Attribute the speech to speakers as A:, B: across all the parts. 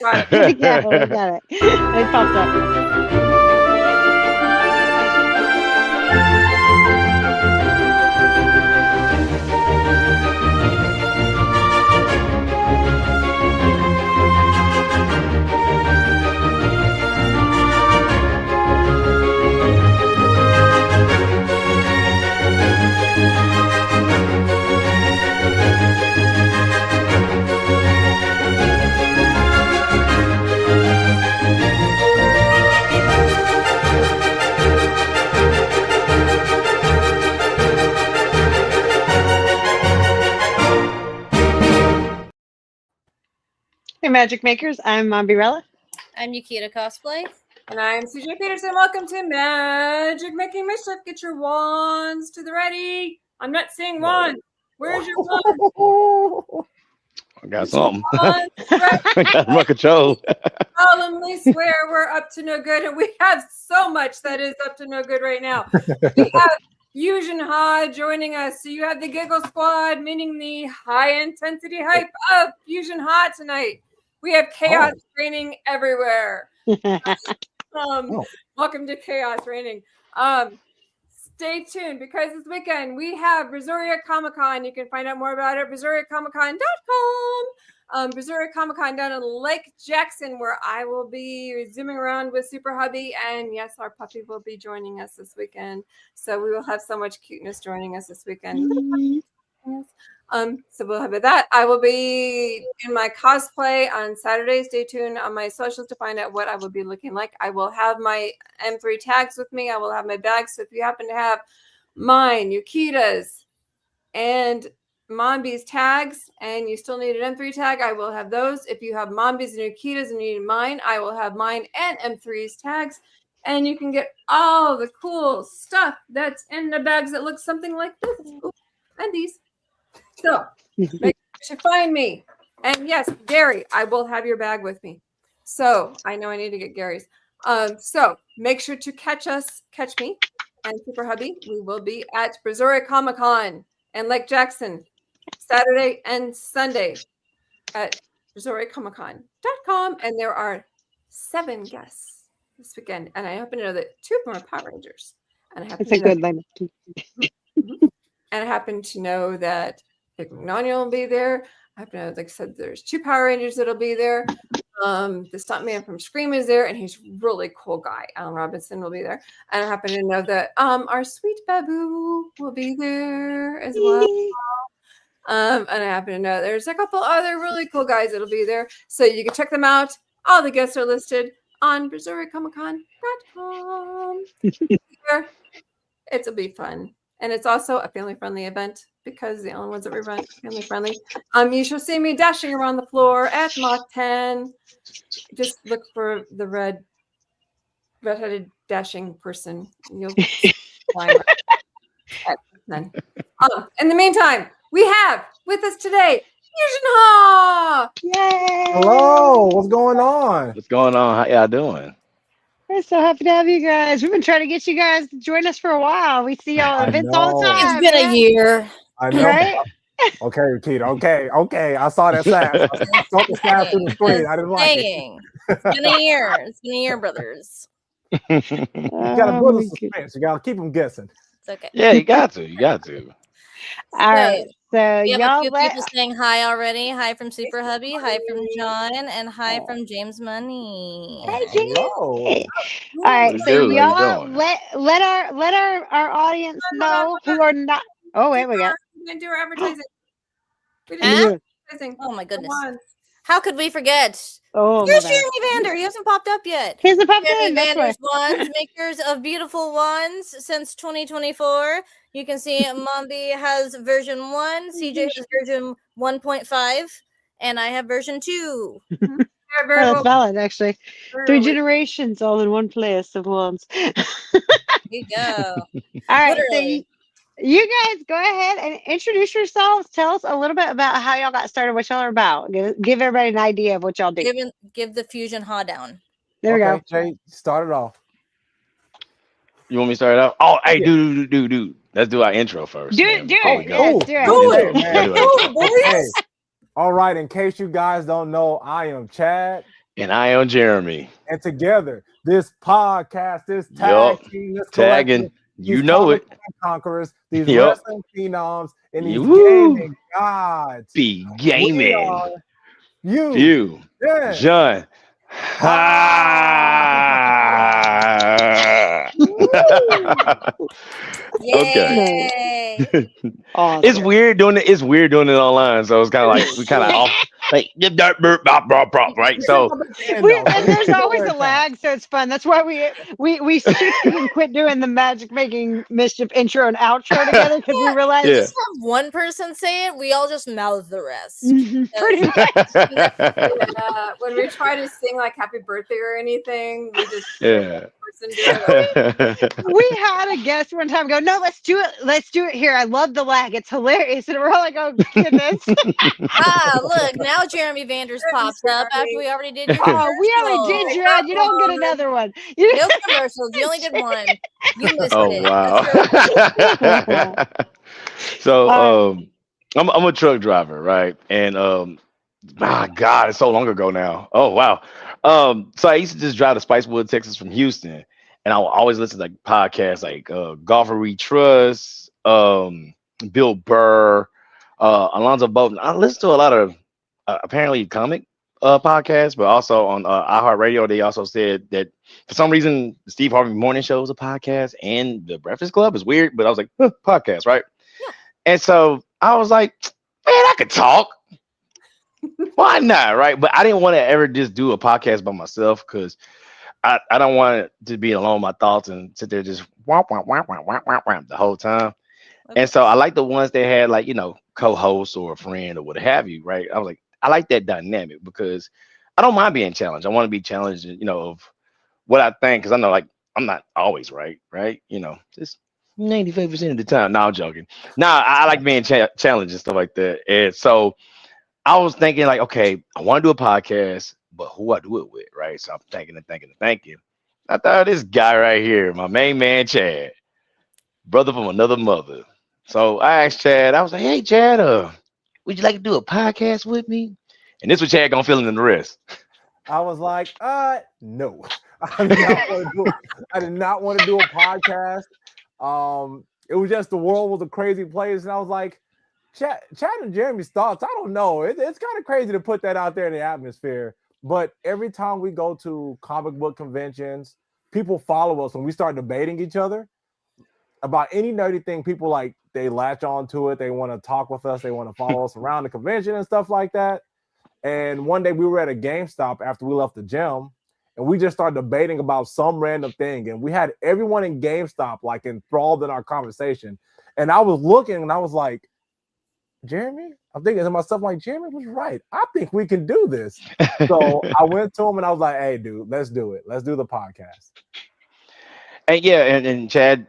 A: We got it. It popped up. Hey, Magic Makers. I'm Mombirella.
B: I'm Yukita Cosplay.
C: And I'm CJ Peterson. Welcome to Magic Making Mischief. Get your wands to the ready. I'm not seeing wands. Where's your wand?
D: I got something.
C: Wands ready.
D: I got my control.
C: Solemnly swear we're up to no good, and we have so much that is up to no good right now. We have Fusion-Haa joining us. So you have the Giggle Squad, meaning the high intensity hype of Fusion-Haa tonight. We have chaos reigning everywhere. Welcome to Chaos Reigning. Stay tuned because this weekend we have Brazoria Comic-Con. You can find out more about it at BrazoriaComicCon.com. Brazoria Comic-Con down in Lake Jackson, where I will be zooming around with Super Hubby, and yes, our puppy will be joining us this weekend. So we will have so much cuteness joining us this weekend. So we'll have that. I will be in my cosplay on Saturday. Stay tuned on my socials to find out what I will be looking like. I will have my M3 tags with me. I will have my bags. So if you happen to have mine, Yukita's, and Mombi's tags, and you still need an M3 tag, I will have those. If you have Mombi's and Yukita's and you need mine, I will have mine and M3's tags. And you can get all the cool stuff that's in the bags that looks something like this. Ooh, and these. So make sure to find me. And yes, Gary, I will have your bag with me. So I know I need to get Gary's. So make sure to catch me and Super Hubby. We will be at Brazoria Comic-Con and Lake Jackson Saturday and Sunday at BrazoriaComicCon.com. And there are 7 guests this weekend. And I happen to know that 2 of them are Power Rangers. And I happen
A: It's a good lineup.
C: And I happen to know that Dick McNoniel will be there. I happen to know, like I said, there's 2 Power Rangers that'll be there. The stuntman from Scream is there, and he's a really cool guy. Alan Robinson will be there. And I happen to know that our sweet Babu will be there as well. And I happen to know there's a couple other really cool guys that'll be there. So you can check them out. All the guests are listed on BrazoriaComicCon.com. It'll be fun. And it's also a family-friendly event because the only ones that we run family-friendly. You shall see me dashing around the floor at Mach 10. Just look for the red-headed dashing person. You'll find at 10. In the meantime, we have with us today Fusion-Haa.
A: Yay!
E: Hello, what's going on?
D: What's going on? How y'all doing?
A: We're so happy to have you guys. We've been trying to get you guys to join us for a while. We see y'all at events all the
E: know.
A: time.
B: It's been a year.
E: I know.
A: Right?
E: Okay, Keita. Okay. I saw that sign. I saw the sign through the screen. I didn't like it.
B: Dang. It's been a year. It's been a year, brothers.
E: You gotta build a suspense. You gotta keep them guessing.
B: It's okay.
D: Yeah, you got to.
A: All right. So
B: We have a
A: y'all
B: few people saying hi already. Hi from Super Hubby. Hi from John. And hi from James Money.
A: Hey, James.
E: Hello.
A: All right,
D: What
A: so
D: you doing?
A: y'all let our audience know who are not. Oh wait, we got.
C: We didn't do our advertising. We
B: Huh?
C: didn't do advertising.
B: Oh my goodness.
C: Come on.
B: How could we forget?
A: Oh,
B: Here's
A: my bad.
B: Jeremy Vander. He hasn't popped up yet.
A: Here's the pop
B: Jeremy
A: in. That's why.
B: Vander's wands, makers of beautiful wands since 2024. You can see Mombi has version 1, CJ has version 1.5, and I have version 2.
C: Very,
A: Oh,
C: very
A: that's
C: well.
A: valid, actually.
C: Very
A: 3
C: well.
A: generations all in one place of wands.
B: There you go.
A: All right, so
B: Literally.
A: you guys go ahead and introduce yourselves. Tell us a little bit about how y'all got started, what y'all are about. Give everybody an idea of what y'all do.
B: Give the Fusion-Haa down.
A: There we go.
E: Jay, start it off.
D: You want me to start it out? Oh, hey, dude. Let's do our intro first.
A: Do
D: man,
A: it.
D: before we
A: Yes,
D: go.
A: do it.
E: Cool.
D: Intro.
E: Man.
D: Gotta do it.
E: Hey, all right, in case you guys don't know, I am Chad.
D: And I am Jeremy.
E: And together, this podcast, this tag
D: Yup.
E: team, this
D: Tagging.
E: collective,
D: You
E: these
D: know it.
E: comic conquerors, these
D: Yup.
E: wrestling phenoms, and these
D: Woo.
E: gaming gods.
D: Be
E: We
D: gaming.
E: are you.
D: You.
E: Yeah.
D: John. Okay.
B: Yay!
A: Awesome.
D: It's weird doing it. It's weird doing it online. So it's kind of like we kind of off, like right. So
A: And there's always a lag, so it's fun. That's why we shifted and quit doing the magic making mischief intro and outro together because we realized
D: Yeah.
B: Just have one person say it. We all just mouth the rest.
A: pretty much.
C: When we try to sing like happy birthday or anything, we just
D: Yeah.
C: person do it.
A: We had a guest one time go, no, let's do it here. I love the lag. It's hilarious. And we're all like, oh goodness.
B: Look, now Jeremy Vanders pops up after we already did your
A: Oh, we already
B: commercial.
A: did, Gerard. You don't get another one.
B: No commercials. You only did one. You missed
D: Oh
B: it.
D: wow. So I'm a truck driver, right? And my God, it's so long ago now. Oh wow. So I used to just drive to Spicewood, Texas from Houston, and I would always listen to like podcasts like Golfer We Trust, Bill Burr, Alonzo Bolton. I listen to a lot of apparently comic podcasts, but also on iHeartRadio, they also said that for some reason the Steve Harvey Morning Show is a podcast and the Breakfast Club is weird, but I was like, podcast, right?
B: Yeah.
D: And so I was like, man, I could talk. Why not, right? But I didn't want to ever just do a podcast by myself because I don't want it to be alone with my thoughts and sit there just womp, womp, womp, womp, womp, womp, womp the whole time.
B: Okay.
D: And so I like the ones that had like, co-hosts or a friend or what have you, right? I was like, I like that dynamic because I don't mind being challenged. I want to be challenged, of what I think, because I know like I'm not always right? Just 95% of the time. No, I'm joking. I like being challenged and stuff like that. And so I was thinking like, okay, I want to do a podcast, but who I do it with, right? So I'm thinking. I thought this guy right here, my main man, Chad, brother from another mother. So I asked Chad, I was like, hey, Chad, would you like to do a podcast with me? And this was Chad gonna fill in the rest.
E: I was like, no. I did not want to do a podcast. It was just the world was a crazy place, and I was like, Chad and Jeremy's thoughts. I don't know. It's kind of crazy to put that out there in the atmosphere. But every time we go to comic book conventions, people follow us when we start debating each other about any nerdy thing. People like they latch on to it. They want to talk with us. They want to follow us around the convention and stuff like that. And one day we were at a GameStop after we left the gym, and we just started debating about some random thing. And we had everyone in GameStop like enthralled in our conversation. And I was looking and I was like, Jeremy, I'm thinking to myself, like, Jeremy was right. I think we can do this. So I went to him and I was like, hey, dude, let's do it. Let's do the podcast.
D: And yeah, and Chad,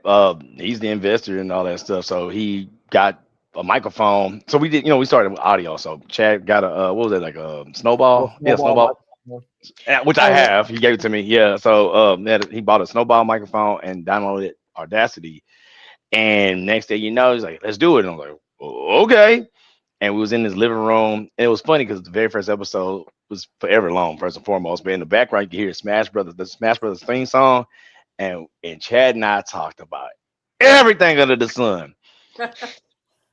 D: he's the investor and all that stuff. So he got a microphone. So we did, we started with audio. So Chad got a what was it, like a snowball? Yeah, snowball. Which I have. He gave it to me. Yeah. So he bought a snowball microphone and downloaded Audacity. And next day, he's like, let's do it. And I'm like, okay. And we was in his living room. And it was funny because the very first episode was forever long, first and foremost. But in the background, you hear the Smash Brothers theme song. And Chad and I talked about everything under the sun.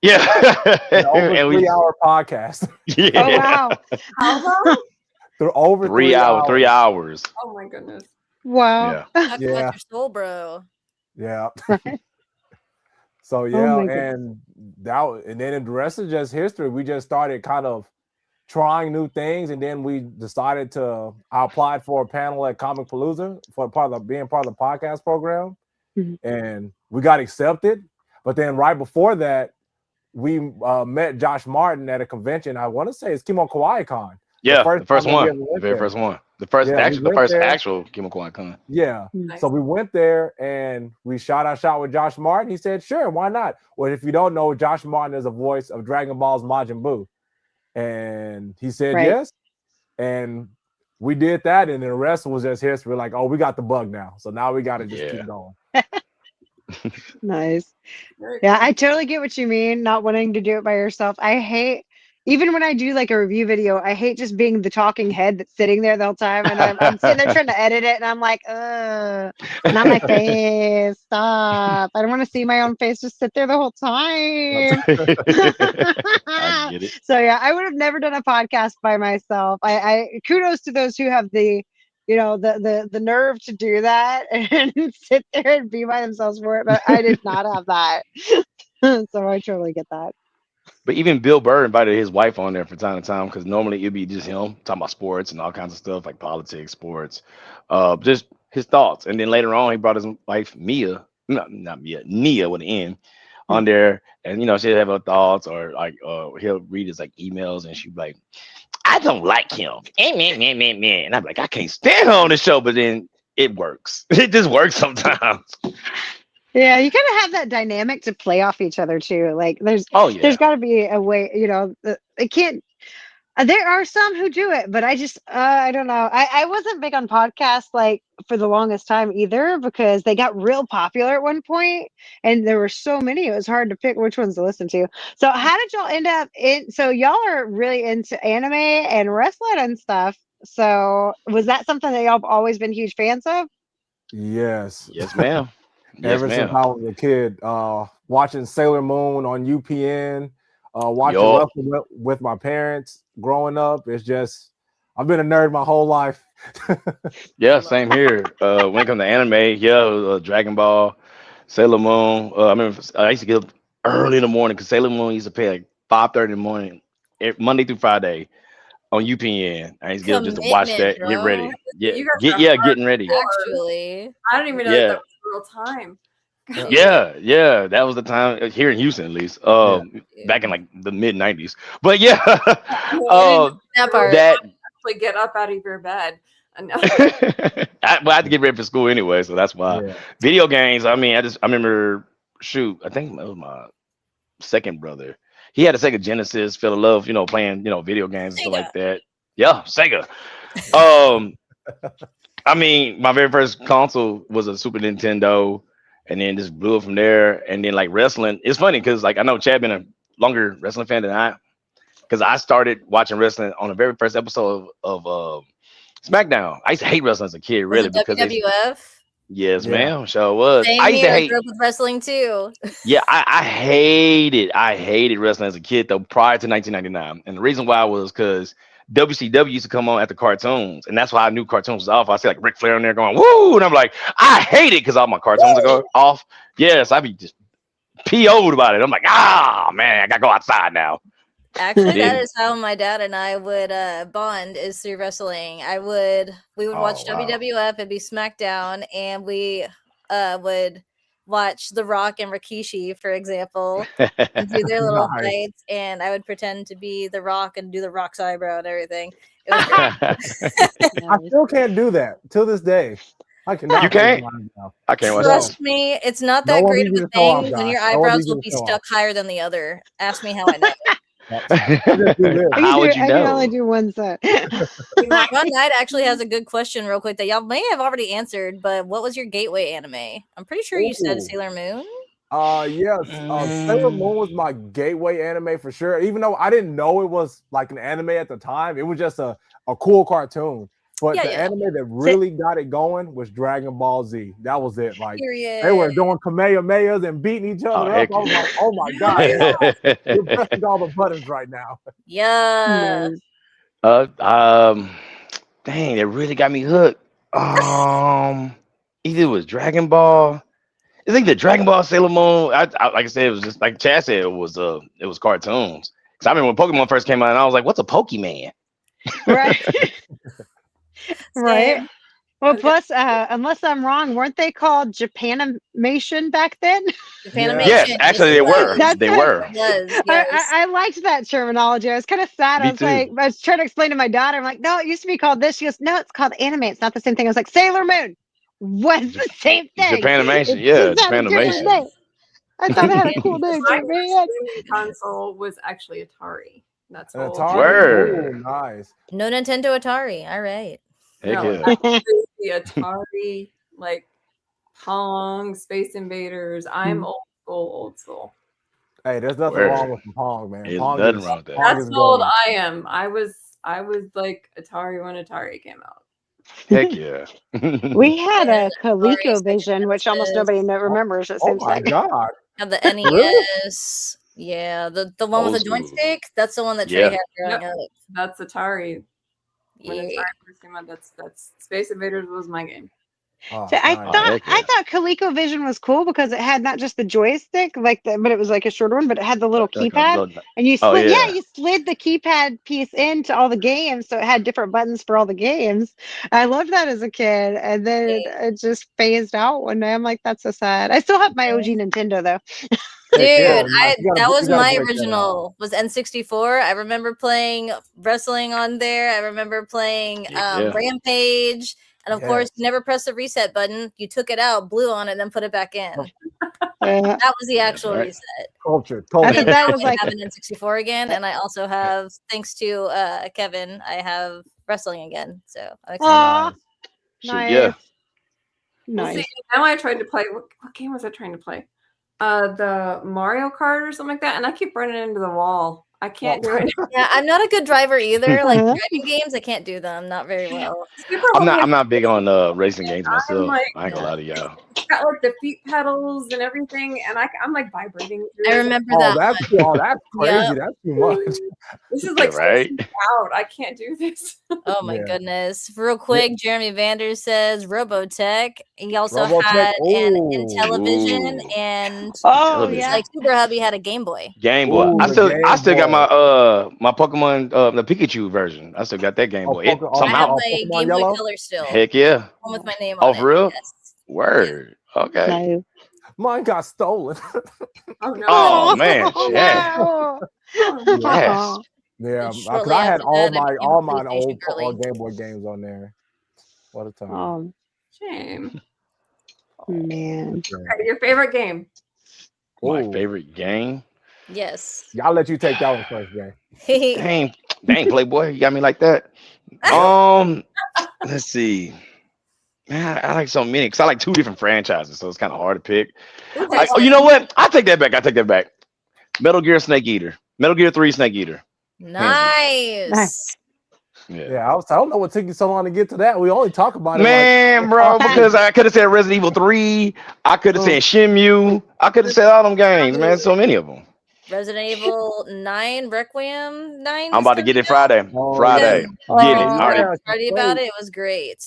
D: Yeah.
E: Over 3-hour podcast.
D: Yeah.
A: Oh, wow.
C: How long?
E: They're over
D: 3 hours. 3 hours.
C: Oh my goodness.
A: Wow.
D: Yeah.
B: Talk
E: Yeah.
B: about your soul, bro.
E: Yeah.
A: Right.
E: So yeah,
A: my goodness.
E: and then the rest is just history. We just started kind of trying new things, and then we decided I applied for a panel at Comic Palooza for being part of the podcast program, and we got accepted. But then right before that, we met Josh Martin at a convention. I want to say it's Kimo Kawaii Con.
D: Yeah, the first
E: time
D: one. The very first one. The first actual Kimo Kawaii Con.
E: Yeah.
C: Nice.
E: So we went there and we shot our shot with Josh Martin. He said, sure, why not? Well, if you don't know, Josh Martin is a voice of Dragon Ball's Majin Buu. And he said yes. And we did that. And then the rest was just history. We're like, oh, we got the bug now. So now we got to just keep going.
A: Nice. Yeah, I totally get what you mean, not wanting to do it by yourself. I hate even when I do like a review video, I hate just being the talking head that's sitting there the whole time, and I'm sitting there trying to edit it, and I'm like, not my face. Stop! I don't want to see my own face. Just sit there the whole time.
D: I get it.
A: So yeah, I would have never done a podcast by myself. I kudos to those who have the, the nerve to do that and sit there and be by themselves for it. But I did not have that. So I totally get that.
D: But even Bill Burr invited his wife on there from time to time because normally it'd be just him talking about sports and all kinds of stuff like politics, sports, just his thoughts. And then later on, he brought his wife Mia, no, not Mia, Nia with an N, on there, and she'd have her thoughts or like he'll read his like emails and she'd be like, I don't like him, and I'm like, I can't stand her on the show, but then it works. It just works sometimes.
A: Yeah, you kind of have that dynamic to play off each other too. Like there's
D: Yeah.
A: got to be a way, it can't. There are some who do it, but I don't know. I wasn't big on podcasts like for the longest time either because they got real popular at one point, and there were so many. It was hard to pick which ones to listen to. So how did y'all end up in? So y'all are really into anime and wrestling and stuff. So was that something that y'all have always been huge fans of?
E: Yes.
D: Yes, ma'am. Yes,
E: Ever since
D: ma'am.
E: I was a kid, watching Sailor Moon on UPN, watching
D: Yup.
E: wrestling with my parents growing up. It's just, I've been a nerd my whole life.
D: Yeah, same here. When it comes to anime, Dragon Ball, Sailor Moon. I remember I used to get up early in the morning because Sailor Moon used to pay like 5:30 in the morning, Monday through Friday on UPN. I used to get up just to watch
B: Commitment,
D: that, get ready.
B: bro.
D: Yeah,
C: You guys are
D: getting ready.
B: Actually,
C: I don't even know
D: Yeah.
C: that was real time.
D: Yeah, that was the time here in Houston, at least. Back in like the mid '90s. But yeah,
B: that part.
D: that
C: Actually, get up out of your bed. No.
D: I had to get ready for school anyway, so that's why.
E: Yeah.
D: Video games. I mean, I remember. Shoot, I think that was my second brother. He had a Sega Genesis. Fell in love, playing, video games and stuff like that. Yeah, Sega. I mean, my very first console was a Super Nintendo, and then just blew it from there. And then like wrestling, it's funny because like I know Chad been a longer wrestling fan than I, because I started watching wrestling on the very first episode of SmackDown. I used to hate wrestling as a kid, really, because
B: WWF.
D: yes,
E: Yeah.
D: ma'am, sure was.
B: Same
D: I used to
B: here. I
D: hate.
B: grew up with wrestling too.
D: Yeah, I hated wrestling as a kid though, prior to 1999, and the reason why was because WCW used to come on at the cartoons, and that's why I knew cartoons was off. I see like Ric Flair in there going woo, and I'm like, I hate it because all my cartoons are off. Yes, I be just PO'd about it. I'm like, man, I gotta go outside now.
B: Actually,
D: Yeah.
B: that is how my dad and I would bond, is through wrestling. We would watch
E: wow.
B: WWF, it'd be SmackDown, and we would watch The Rock and Rikishi, for example, and do their little
E: Nice.
B: fights, and I would pretend to be The Rock and do The Rock's eyebrow and everything. It was great.
E: I still can't do that till this day. I cannot.
D: You can't?
E: raise mine now.
D: I can't watch
B: Trust
D: that.
B: me, it's not
E: No
B: that
E: one
B: great
E: needs
B: of
E: you
B: a
E: to show off,
B: thing when your
E: Josh. No one
B: eyebrows
E: needs you
B: will
E: to
B: be
E: show
B: stuck
E: off.
B: higher than the other. Ask me how I know.
E: I just do this.
D: How would you
A: I can
D: know?
A: only do one set.
B: Ron Knight actually has a good question real quick that y'all may have already answered, but what was your gateway anime? I'm pretty sure you said
E: Ooh.
B: Sailor Moon.
E: Yes. Sailor Moon was my gateway anime for sure. Even though I didn't know it was like an anime at the time, it was just a cool cartoon. But
B: Yeah,
E: the
B: yeah.
E: anime that really got it going was Dragon Ball Z. That was it. Like
B: Period.
E: they were doing Kamehamehas and beating each other up.
D: heck
E: I was like, oh my god, you're pressing all the buttons right now.
B: Yeah.
A: Nice.
D: Dang, it really got me hooked. Either it was Dragon Ball. I think the Dragon Ball Sailor Moon. Like I said, it was just like Chad said. It was cartoons. Because I remember when Pokemon first came out, and I was like, "What's a Pokemon?"
A: Right. Right.
B: Same.
A: Well, plus, unless I'm wrong, weren't they called Japanimation back then?
B: Japanimation.
D: Yes, actually they were.
A: That's
D: They
A: it.
D: were.
B: It was, yes.
A: I liked that terminology. I was kind of sad.
D: Me
A: I was like,
D: too.
A: I was trying to explain to my daughter. I'm like, no, it used to be called this. She goes, no, it's called anime. It's not the same thing. I was like, Sailor Moon was the same thing.
D: Japanimation.
A: It
D: Yeah,
A: just had a different
D: Japanimation.
A: name. I thought it had a cool name.
C: My
A: too,
C: first
A: man.
C: gaming console was actually Atari. That's
E: An
C: how old
E: Atari.
D: Word.
E: Ooh, nice.
B: No Nintendo Atari. All right.
D: Heck
C: No,
D: yeah.
C: the Atari, like Pong, Space Invaders. I'm old school.
E: Hey, there's nothing
D: Word.
E: wrong with Pong, man.
D: There's
E: Pong
D: nothing
E: is,
D: wrong with that.
E: Pong
C: That's
E: is
C: how old
E: golden.
C: I am. I was like Atari when Atari came out.
D: Heck yeah.
A: We had a
B: Atari,
A: ColecoVision, which almost nobody remembers. It
E: Oh
A: seems
E: my
A: like.
E: God.
B: Have the
E: Really?
B: NES. Yeah, the one with
D: Old
B: the
D: school.
B: joystick. That's the one that Trey
D: Yeah.
B: had growing
C: Yep.
B: up.
C: That's Atari. When
B: Yeah.
C: Atari first came out, that's Space Invaders was my game.
E: Oh,
A: So I
E: nice.
D: Oh,
A: thought
D: heck yeah.
A: ColecoVision was cool because it had not just the joystick, but it was like a shorter one, but it had the little
D: Like a
A: keypad,
D: little-
A: and you
D: Oh,
A: slid,
D: yeah.
A: you slid the keypad piece into all the games, so it had different buttons for all the games. I loved that as a kid, and then it just phased out one day. I'm like, that's so sad. I still have my OG Nintendo though.
E: Heck yeah.
B: Dude,
E: Nice.
B: that was
E: You gotta
B: my
E: break that out.
B: original was N64. I remember playing wrestling on there. I remember playing
D: Yeah.
B: Rampage. And of course, you never press the reset button. You took it out, blew on it, and then put it back in.
A: Yeah.
B: That was the
D: That's
B: actual
D: right.
B: reset.
E: Culture.
A: I
B: And
A: thought
B: now
A: that was
B: I
A: like,
B: have an N64 again, and I also have, thanks to Kevin, I have wrestling again. So I'm excited.
A: aw,
D: Shoot,
A: nice,
D: yeah.
C: Well,
A: nice.
C: see, now I tried to play. What game was I trying to play? The Mario Kart or something like that, and I keep running into the wall. I can't do it.
B: Yeah, I'm not a good driver either. Like
A: Uh-huh.
B: driving games, I can't do them. Not very well.
C: Super
D: I'm
C: Hot
D: not big on racing games
C: I'm
D: myself.
C: like,
D: I ain't gonna lie to y'all.
C: it's got like the feet pedals and everything, and I'm like vibrating.
B: I remember
E: Oh,
B: that.
E: that's crazy.
B: Yep.
E: That's too much.
C: This is like
D: Right?
C: out. I can't do this.
B: Oh my
E: Yeah.
B: goodness. Real quick, Jeremy Vander says Robotech. He also
E: Robotech,
B: had an
E: ooh.
B: Intellivision
D: Ooh.
B: and
A: Oh
D: Television.
A: yeah.
B: like Super Hubby had a Game Boy.
D: Game Boy.
E: Ooh,
D: I
E: the
D: still
E: Game
D: got my
E: Boy.
D: my Pokemon the Pikachu version. I still got that Game
E: Oh,
D: Boy. It
E: Pokemon-
B: I have
D: somehow.
B: my
E: Pokemon
B: Game Boy
E: Yellow?
B: Color still.
D: Heck yeah.
B: One with my name
D: Oh,
B: on it.
D: for real?
B: Yes.
D: Word. Okay.
A: Nice.
E: Mine got stolen.
C: Oh no.
D: Oh man.
A: Oh,
D: Yeah.
A: no.
D: Yes.
E: Yeah,
B: Shortly
E: because I had
B: after
E: all
B: that, I
E: my
B: became a
E: all my
B: PlayStation
E: old
B: girly.
E: Game Boy games on there. What a time!
C: Shame.
A: Man.
C: Okay, your favorite game?
D: My
E: Ooh.
D: favorite game.
B: Yes.
E: Yeah, I'll let you take that one first, Jay.
D: Dang, Playboy, you got me like that. Let's see. Man, I like so many because I like two different franchises, so it's kind of hard to pick.
B: Ooh,
D: Oh, you know what? I take that back. Metal Gear Snake Eater. Metal Gear 3 Snake Eater.
B: nice.
D: Yeah.
E: Yeah, I don't know what took you so long to get to that. We only talk about it.
D: Man, bro, because I could have said Resident Evil 3. I could have said Shenmue. I could have said all them games, man. So many of them.
B: Resident Evil 9, Requiem 9.
D: I'm about to get it Friday.
E: Oh,
D: Friday.
A: yeah.
D: Getting it.
A: Oh,
D: Already.
E: yeah.
B: Party about it. It was great.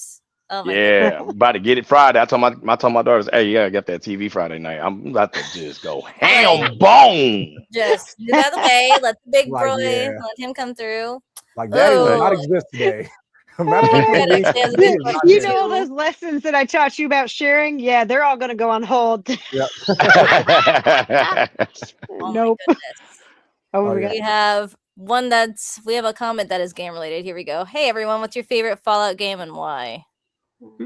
B: Oh my
D: Yeah, I'm about to get it Friday. I told my daughters, hey, you gotta get that TV Friday night. I'm about to just go ham bone.
B: Just get out of the way. Let the big
E: Like,
B: boy,
E: yeah.
B: let him come through.
E: Like Daddy does
B: Oh.
E: not exist today.
B: Better stay as a big boy
A: You
B: too.
A: know all those lessons that I taught you about sharing? Yeah, they're all going to go on hold.
E: Yep.
B: Oh
A: Nope.
B: my goodness.
A: Oh,
E: yeah.
B: We have we have a comment that is game related. Here we go. Hey everyone, what's your favorite Fallout game and why?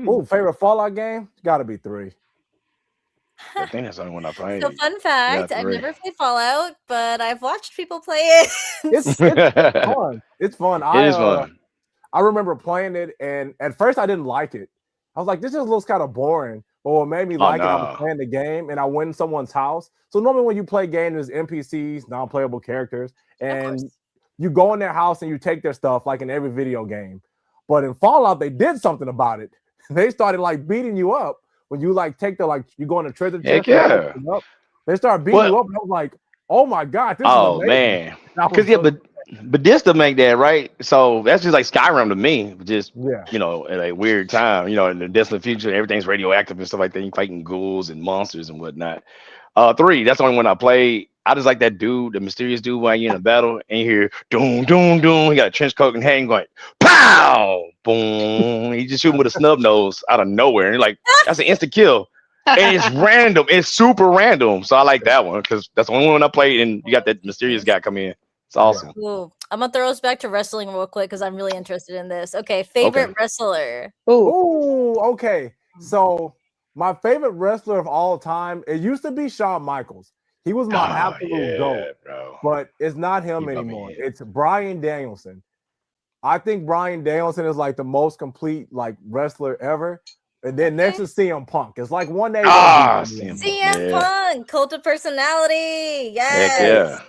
E: Oh, favorite Fallout game? Got to be 3.
D: I think that's the only one I played.
B: So fun fact,
D: Yeah,
B: I've
D: 3.
B: never played Fallout, but I've watched people play it.
E: It's fun. It's fun.
D: It is fun.
E: I remember playing it, and at first I didn't like it. I was like, this just looks kind of boring. But what made me like it, I was playing the game, and I went in someone's house. So normally when you play games, there's NPCs, non-playable characters, and you go in their house and you take their stuff, like in every video game. But in Fallout, they did something about it. They started like beating you up when you like take the you go in a treasure chest.
D: Heck yeah.
E: They start beating you up, and I was like, oh my god, this is amazing.
D: Man. Because but this to make that right. So that's just like Skyrim to me. Just you know, at a weird time, you know, in the distant future, everything's radioactive and stuff like that. You fighting ghouls and monsters and whatnot. 3, that's the only one I played. I just like that dude, the mysterious dude while you're in a battle, and you hear doom, doom, doom. He got a trench coat and hand going, pow, boom. He just shooting with a snub nose out of nowhere. And you're like, that's an instant kill. And it's random. It's super random. So I like that one because that's the only one I played. And you got that mysterious guy come in. It's awesome.
B: Ooh, I'm gonna throw us back to wrestling real quick because I'm really interested in this. Okay, favorite wrestler.
E: Ooh, okay. So my favorite wrestler of all time, it used to be Shawn Michaels. He was my absolute GOAT,
D: bro.
E: But it's not him anymore. It's Bryan Danielson. I think Bryan Danielson is like the most complete like wrestler ever. And then next is CM Punk. It's like one day.
B: CM
D: Yeah.
B: Punk, cult of personality. Yes.
D: Heck yeah.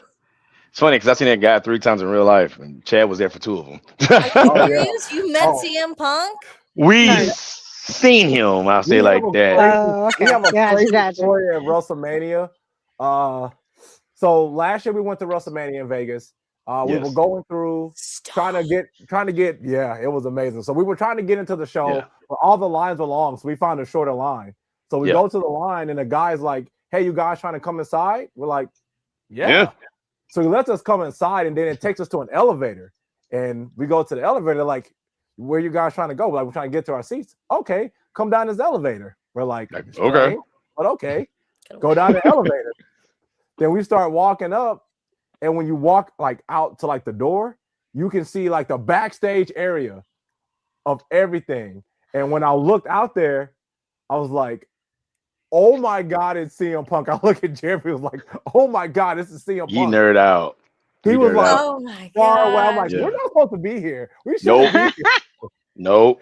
D: It's funny because I seen that guy 3 times in real life, and Chad was there for 2 of them.
B: Are you
E: Oh, yeah.
B: serious? You met
E: Oh.
B: CM Punk?
D: We
A: Nice.
D: seen him. I'll say
E: We
D: like
E: have a
D: that.
E: crazy-
A: Oh, okay.
E: We have a
A: Gotcha,
E: crazy
A: gotcha.
E: story at WrestleMania. So last year we went to WrestleMania in Vegas. We were
D: Yes.
E: going through trying to get. Yeah, it was amazing. So we were trying to get into the show,
D: Yeah.
E: but all the lines were long, so we found a shorter line. So we
D: Yeah.
E: go to the line, and the guy's like, "Hey, you guys trying to come inside?" We're like, "Yeah."
D: Yeah.
E: So he lets us come inside, and then it takes us to an elevator. And we go to the elevator, like, "Where you guys trying to go?" We're like, "We're trying to get to our seats." "Okay, come down this elevator." We're like,
D: Okay.
E: "Strange, but okay." Go down the elevator. Then we start walking up, and when you walk like out to like the door, you can see like the backstage area of everything. And when I looked out there, I was like, "Oh my God, it's CM Punk." I look at Jeremy, was like, "Oh my God, this is CM
D: You
E: Punk."
D: nerd out.
E: He
D: You
E: was
D: nerd
E: like,
D: out.
B: Oh my
E: far away. I'm
B: god.
E: like,
D: Yeah.
E: "We're not supposed to be here. We
D: Nope.
E: shouldn't be here."
D: No.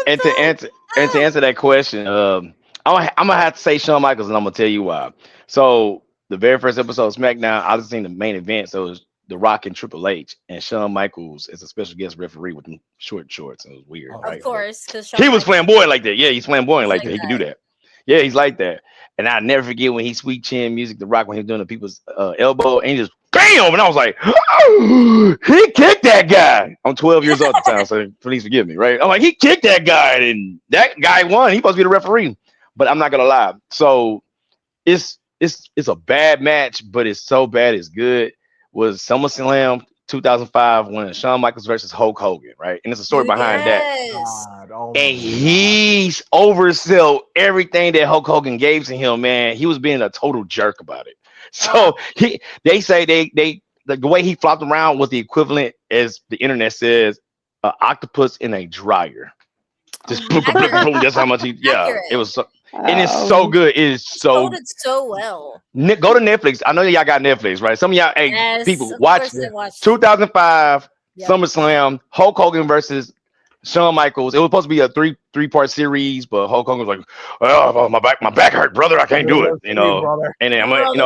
D: And to answer that question, I'm gonna have to say Shawn Michaels, and I'm gonna tell you why. So the very first episode of SmackDown, I was seeing the main event, so it was The Rock and Triple H, and Shawn Michaels is a special guest referee with them short shorts. It was weird,
E: Of
D: right?
B: Of course, because
D: He was flamboyant like that. Yeah, he's flamboyant like
B: like
D: that. He can do that. Yeah, he's like that. And I never forget when he sweet chin music, The Rock, when he was doing the people's elbow, and he just bam, and I was like, oh, he kicked that guy. I'm 12 years old at the time, so please forgive me, right? I'm like, he kicked that guy, and that guy won. He supposed to be the referee, but I'm not gonna lie. So it's a bad match, but it's so bad it's good. Was SummerSlam 2005 when Shawn Michaels versus Hulk Hogan, right? And there's a story behind that.
B: Yes.
E: God, oh my
D: And he's oversold everything that Hulk Hogan gave to him, man. He was being a total jerk about it. So they say the way he flopped around was the equivalent, as the internet says, an octopus in a dryer. Just boom, boom, boom, boom, that's how much he
B: Accurate.
D: it was so, and it's so good. It is so
B: Told it so well.
D: go to Netflix. I know y'all got Netflix, right? Some of y'all
B: Yes,
D: people
B: of
D: watch
B: course I watched.
D: 2005
B: Yep.
D: SummerSlam, Hulk Hogan versus Shawn Michaels. It was supposed to be a three-part series, but Hulk Hogan was like, "Oh, my back hurt, brother. I can't do it." You know,
E: brother.
D: and then I'm like,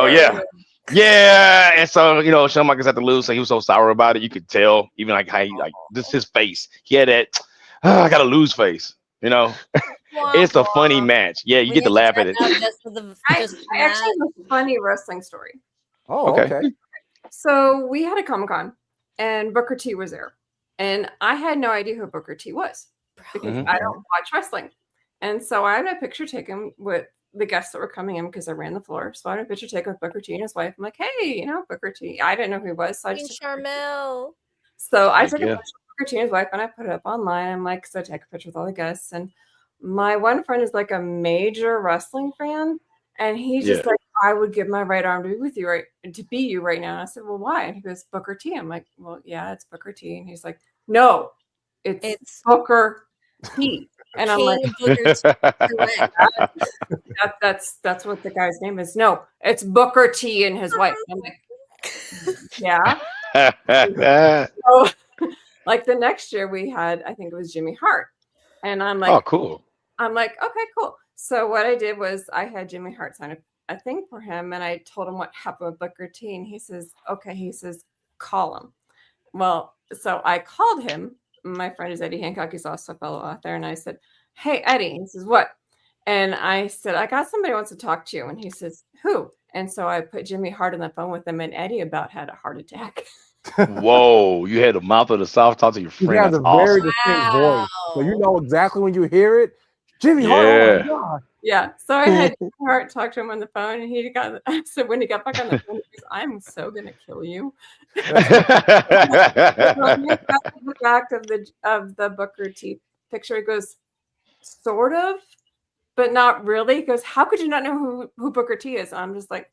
D: yeah. And so Shawn Michaels had to lose, so he was so sour about it. You could tell, even like how he like this his face. He had that I gotta lose face. You know, it's a funny match. Yeah, you get to laugh at it.
C: I actually have a funny wrestling story.
E: Oh, okay.
C: So we had a Comic-Con, and Booker T was there. And I had no idea who Booker T was because I don't watch wrestling. And so I had my picture taken with the guests that were coming in because I ran the floor. So I had a picture taken with Booker T and his wife. I'm like, hey, Booker T. I didn't know who he was. So I just
B: Charmel.
C: So I took a picture of Booker T and his wife and I put it up online. I'm like, so I take a picture with all the guests. And my one friend is like a major wrestling fan. And he's just like, I would give my right arm to be with you to be you right now. And I said, well, why? And he goes, Booker T. I'm like, well, yeah, it's Booker T. And he's like, no, it's Booker T. And I'm like, that's what the guy's name is. No, it's Booker T and his wife. I'm like, yeah. So, like the next year we had, I think it was Jimmy Hart. And I'm like,
D: oh, cool.
C: I'm like, okay, cool. So what I did was I had Jimmy Hart sign a thing for him, and I told him what happened with Booker T, and he says, okay, call him. Well, so I called him. My friend is Eddie Hancock. He's also a fellow author. And I said, hey, Eddie. He says, what? And I said, I got somebody who wants to talk to you. And he says, who? And so I put Jimmy Hart on the phone with him, and Eddie about had a heart attack.
D: Whoa, you had the mouth of the South talk to your friend.
E: He has a very distinct voice. So you know exactly when you hear it. Jimmy Hart, oh my God.
C: Yeah. So I had Jimmy Hart talk to him on the phone, and so when he got back on the phone, he goes, I'm so gonna kill you. The back of the Booker T picture, he goes, sort of, but not really. He goes, how could you not know who Booker T is? I'm just like,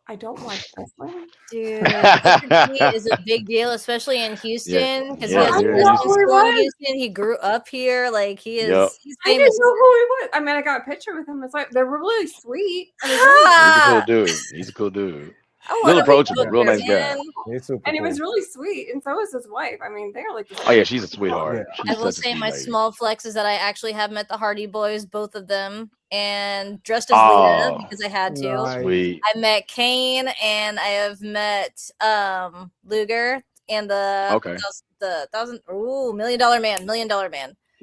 C: I don't watch wrestling.
B: Dude, Booker T is a big deal, especially in Houston, because he has a wrestling school in Houston. He grew up here. Like, he is he's famous.
C: I didn't know who he was. I mean, I got a picture with him. It's like, they're really sweet.
D: He's a cool dude. He's a cool dude.
B: I
D: Real
B: want to read
D: approachable, real
B: books,
D: nice guy.
B: man.
E: He's super
C: And he
E: cool.
C: was really sweet, and so is his wife. I mean, they're like the
D: Oh yeah, she's a sweetheart.
E: Yeah.
B: I
D: She's
B: will
D: such a
B: say
D: sweet
B: my
D: lady.
B: small flex is that I actually have met the Hardy Boys, both of them, and dressed as Leah
D: Oh,
B: because I had to.
E: Nice.
D: sweet.
B: I met Kane and I have met Luger and
D: Okay.
B: the $1 million man.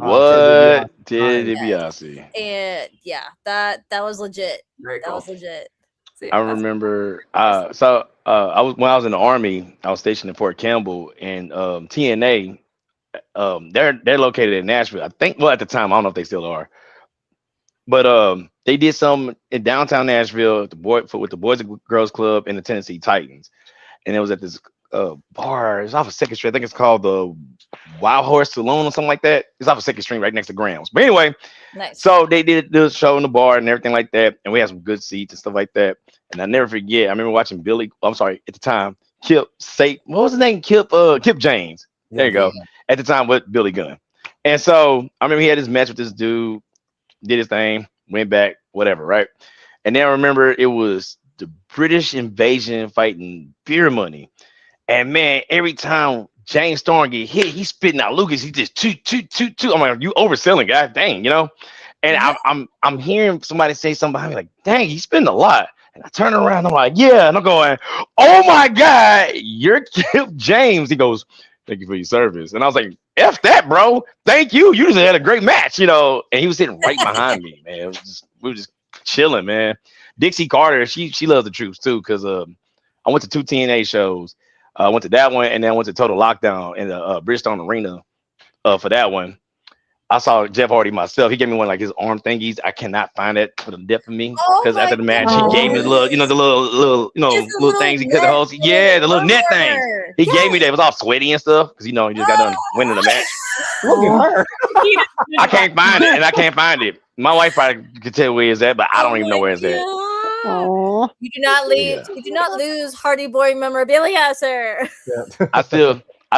E: Ted
D: What?
E: DiBiase.
D: Ted
E: Nice.
D: DiBiase.
B: And yeah, that was legit.
C: very
B: That
C: cool.
B: was legit.
C: So,
D: I
C: yeah, that's
D: remember. I was when I was in the army. I was stationed in Fort Campbell, and TNA. They're located in Nashville. I think. Well, at the time, I don't know if they still are. But they did some in downtown Nashville with the Boys and Girls Club and the Tennessee Titans, and it was at this bar. It's off of Second Street. I think it's called the Wild Horse Saloon or something like that. It's off of Second Street, right next to Grams. But anyway,
B: Nice.
D: so they did the show in the bar and everything like that, and we had some good seats and stuff like that. And I never forget. I remember watching Billy. I'm sorry, at the time, Kip say what was his name? Kip James. There you go. At the time with Billy Gunn. And so I remember he had his match with this dude, did his thing, went back, whatever, right? And then I remember it was the British invasion fighting Beer Money. And man, every time James Storm get hit, he's spitting out Lucas. He just toot. I'm like, you overselling, god dang, you know? And I'm hearing somebody say something behind me, like, dang, he's spitting a lot. And I turn around, I'm like, yeah, and I'm going, oh my God, you're Kip James. He goes, thank you for your service. And I was like, F that, bro. Thank you. You just had a great match, you know. And he was sitting right behind me, man. We were just chilling, man. Dixie Carter, she loves the troops too, because I went to 2 TNA shows. I went to that one, and then I went to Total Lockdown in the Bridgestone Arena for that one. I saw Jeff Hardy myself. He gave me one like his arm thingies. I cannot find it for the depth of me
B: Oh
D: because after
B: my
D: the match, he gave me the
A: goodness.
D: little, the little,
B: It's a
D: little things he cut the
B: net
D: holes.
B: thing.
D: Yeah, the little net things.
B: Armor.
D: He gave me that. It was all sweaty and stuff because he just got done winning the match.
E: Look at her.
D: I can't find it, and I can't find it. My wife probably could tell where it's at, but I don't even know where it's at.
A: Oh,
B: You do not leave.
D: Yeah.
B: You do not lose Hardy Boy memorabilia, sir.
E: Yeah.
D: I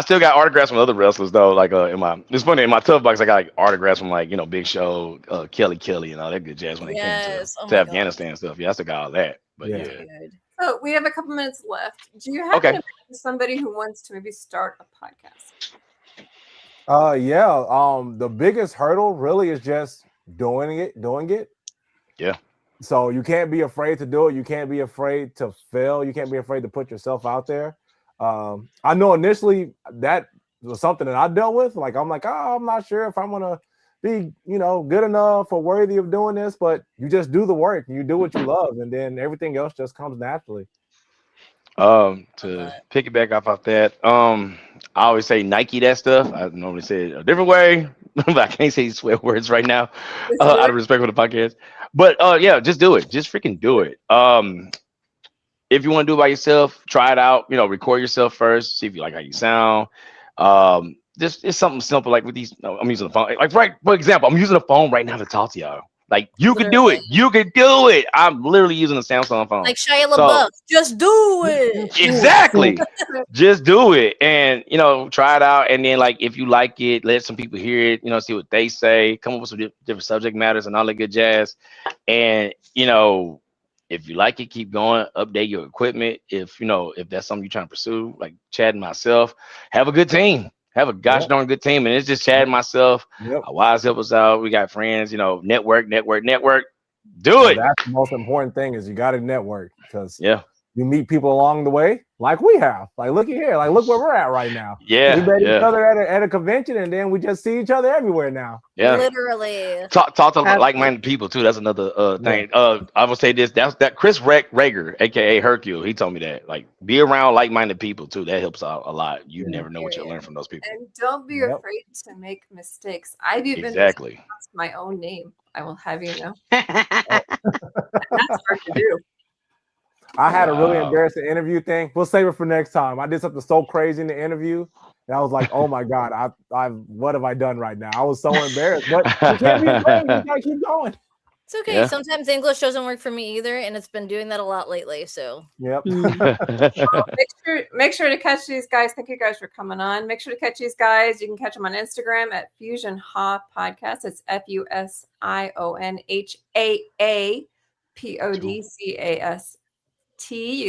D: still got autographs from other wrestlers though. Like it's funny in my tough box I got like autographs from like Big Show, Kelly, and all that good jazz when they came
B: Yes.
D: to
B: Oh my
D: Afghanistan and stuff. Yeah, I still got all that. But
E: Yeah.
D: yeah.
B: Dude.
C: So we have a couple minutes left. Do you have
D: Okay.
C: somebody who wants to maybe start a podcast?
E: The biggest hurdle really is just doing it.
D: Yeah.
E: So you can't be afraid to do it. You can't be afraid to fail. You can't be afraid to put yourself out there. I know initially that was something that I dealt with. Like, I'm like, I'm not sure if I'm gonna be, good enough or worthy of doing this, but you just do the work and you do what you love, and then everything else just comes naturally.
D: To pick it back off that, I always say Nike that stuff. I normally say it a different way, but I can't say swear words right now, out of respect for the podcast. But yeah, just do it. Just freaking do it. If you want to do it by yourself, try it out. Record yourself first, see if you like how you sound. Just it's something simple like with these. I'm using the phone. Like for example, I'm using the phone right now to talk to y'all. Like you could do it. You could do it. I'm literally using a Samsung phone.
B: Like Shia LaBeouf, just do it.
D: Exactly. Just do it, and try it out. And then like if you like it, let some people hear it. See what they say. Come up with some different subject matters and all that good jazz. And if you like it, keep going. Update your equipment. If that's something you're trying to pursue, like Chad and myself, have a good team. Have a gosh darn good team. And it's just Chad and myself.
E: Yep.
D: Our wives help us out. We got friends, network. Do it.
E: That's the most important thing is you got to network because
D: Yeah.
E: you meet people along the way like we have. Like, look at here. Like, look where we're at right now.
D: Yeah.
E: We met each
D: Yeah.
E: other at a convention, and then we just see each other everywhere now.
D: Yeah.
B: Literally.
D: Talk to
A: Absolutely.
D: like-minded people too. That's another thing. I will say this. That Chris Rager, aka Hercule, he told me that. Like, be around like-minded people too. That helps out a lot. You never know what you'll learn from those people.
C: And don't be
E: Yep.
C: afraid to make mistakes. I've even
D: Exactly.
C: mispronounced my own name. I will have you know. That's hard to do.
E: I had a really
D: Wow.
E: embarrassing interview thing. We'll save it for next time. I did something so crazy in the interview, and I was like, "Oh my God, I what have I done right now?" I was so embarrassed. But you can't be afraid. You gotta keep going.
B: It's okay.
D: Yeah.
B: Sometimes English doesn't work for me either, and it's been doing that a lot lately. So
E: Yep.
C: Make sure to catch these guys. Thank you guys for coming on. Make sure to catch these guys. You can catch them on Instagram at Fusion-Haa Podcast. It's FUSIONHAA PODCAS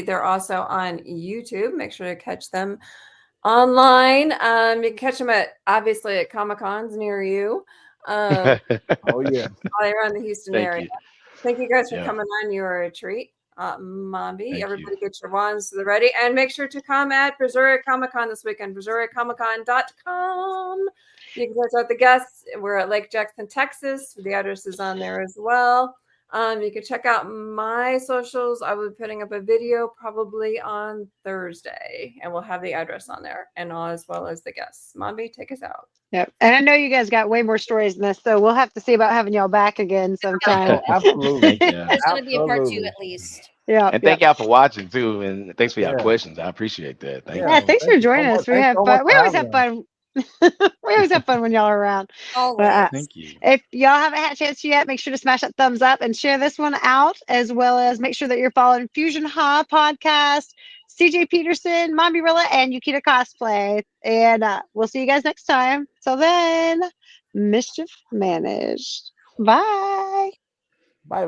C: They're also on YouTube. Make sure to catch them online. You can catch them obviously at Comic-Cons near you.
E: Oh yeah.
C: All around the Houston
D: Thank
C: area.
D: you.
C: Thank you guys for
D: Yeah.
C: coming on. You are a treat. Mombi,
D: Thank
C: everybody
D: you.
C: get your wands to the ready. And make sure to come at Brazoria Comic-Con this weekend, BrazoriaComicCon.com. You can check out the guests. We're at Lake Jackson, Texas. The address is on there as well. You can check out my socials. I will be putting up a video probably on Thursday, and we'll have the address on there, and as well as the guests. Mombi, take us out.
A: Yep. And I know you guys got way more stories than this, so we'll have to see about having y'all back again sometime.
E: Oh, absolutely.
D: Thank you.
B: There's going to be a part 2
E: Absolutely.
B: at least.
A: Yeah.
D: And thank y'all for watching too, and thanks for your
E: Yeah.
D: questions. I appreciate that. Thank
A: Yeah,
D: you.
A: thanks
E: Thank
A: for
E: you so
A: joining
E: much.
A: us. We
E: Thanks
A: have
E: so much
A: fun. We
E: for
A: always
E: having
A: have
E: us.
A: fun. We always have fun when y'all are around.
B: Always.
D: Thank you.
A: If y'all haven't had a chance yet, make sure to smash that thumbs up and share this one out, as well as make sure that you're following Fusion-Haa podcast, CJ Peterson, Mombi Rilla, and Yukita Cosplay. And we'll see you guys next time. Till then, mischief managed. Bye.
E: Bye bye.